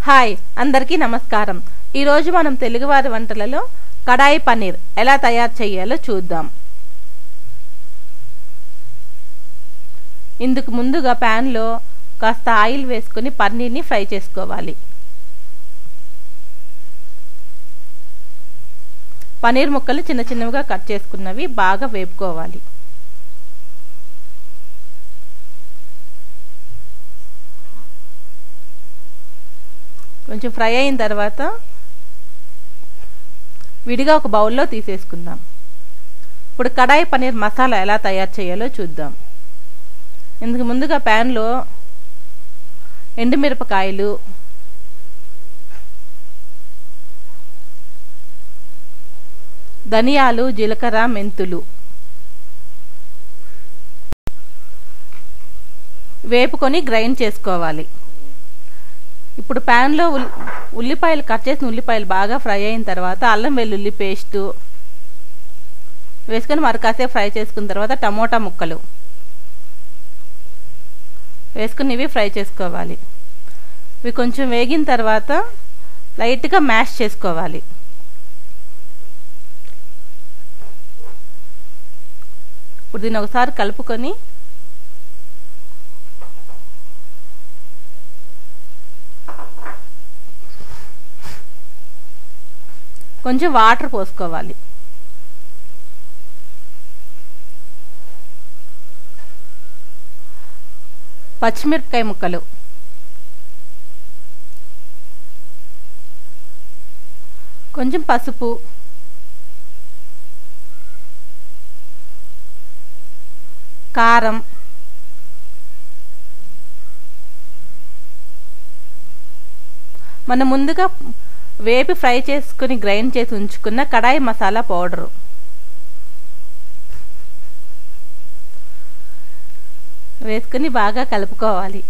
Hi అందరికీ నమస్కారం। ఈ రోజు మనం తెలుగువారి వంటలలో కడాయి పన్నీర్ ఎలా తయారు చేయాలో చూద్దాం। ఇందుకు ముందుగా పాన్ లో కాస్త ఆయిల్ వేసుకొని పన్నీర్ ని ఫ్రై చేసుకోవాలి। పన్నీర్ ముక్కలు చిన్న చిన్నగా కట్ చేసుకున్నవి బాగా వేపుకోవాలి। కొంచెం ఫ్రై అయిన తర్వాత విడిగా ఒక బౌల్లో తీసేసుకుందాం। ఇప్పుడు కడాయి పన్నీర్ మసాలా ఎలా తయారు చేయాలో చూద్దాం। ఇందుకు ముందుగా పాన్ లో ఎండుమిరపకాయలు, ధనియాలు, జీలకర్ర, మెంతులు వేపుకొని గ్రైండ్ చేసుకోవాలి। ఇప్పుడు పాన్ లో ఉల్లిపాయలు కట్ చేసిన ఉల్లిపాయలు బాగా ఫ్రై అయిన తర్వాత అల్లం వెల్లుల్లి పేస్ట్ వేసుకొని మరకాసేపు ఫ్రై చేసుకున్న తర్వాత టమోటా ముక్కలు వేసుకుని ఇవి ఫ్రై చేసుకోవాలి। ఇవి కొంచెం వేగిన తర్వాత లైట్గా మ్యాష్ చేసుకోవాలి। ఇప్పుడు దీన్ని ఒకసారి కలుపుకొని కొంచెం వాటర్ పోసుకోవాలి। పచ్చిమిరపకాయ ముక్కలు, కొంచెం పసుపు, కారం, మనం ముందుగా వేపి ఫ్రై చేసుకుని గ్రైండ్ చేసి ఉంచుకున్న కడాయి మసాలా పౌడరు, వేసుకుని బాగా కలుపుకోవాలి।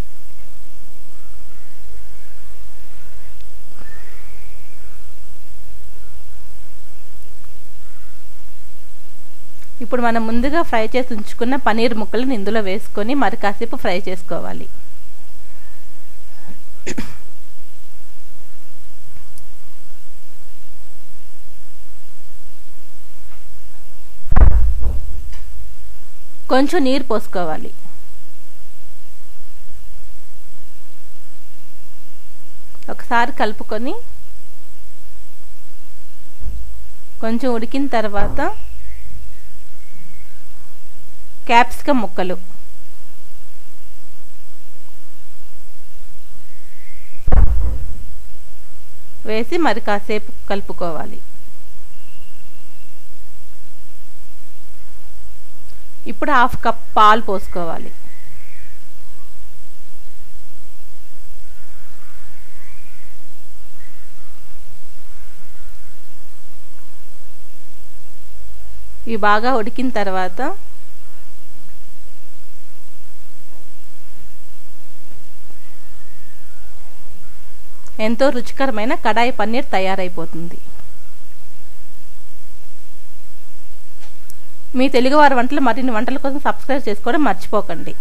ఇప్పుడు మనం ముందుగా ఫ్రై చేసి ఉంచుకున్న పన్నీర్ ముక్కలను ఇందులో వేసుకొని మరి కాసేపు ఫ్రై చేసుకోవాలి। కొంచెం నీరు పోసుకోవాలి। ఒకసారి కలుపుకొని కొంచెం ఉడికిన తర్వాత క్యాప్సికమ్ ముక్కలు వేసి మరి కాసేపు కలుపుకోవాలి। ఇప్పుడు హాఫ్ కప్ పాలు పోసుకోవాలి। ఇవి బాగా ఉడికిన తర్వాత ఎంతో రుచికరమైన కడాయి పన్నీర్ తయారైపోతుంది। మీ తెలుగువారి వంటలు మరిన్ని వంటల కోసం సబ్స్క్రైబ్ చేసుకోవడం మర్చిపోకండి।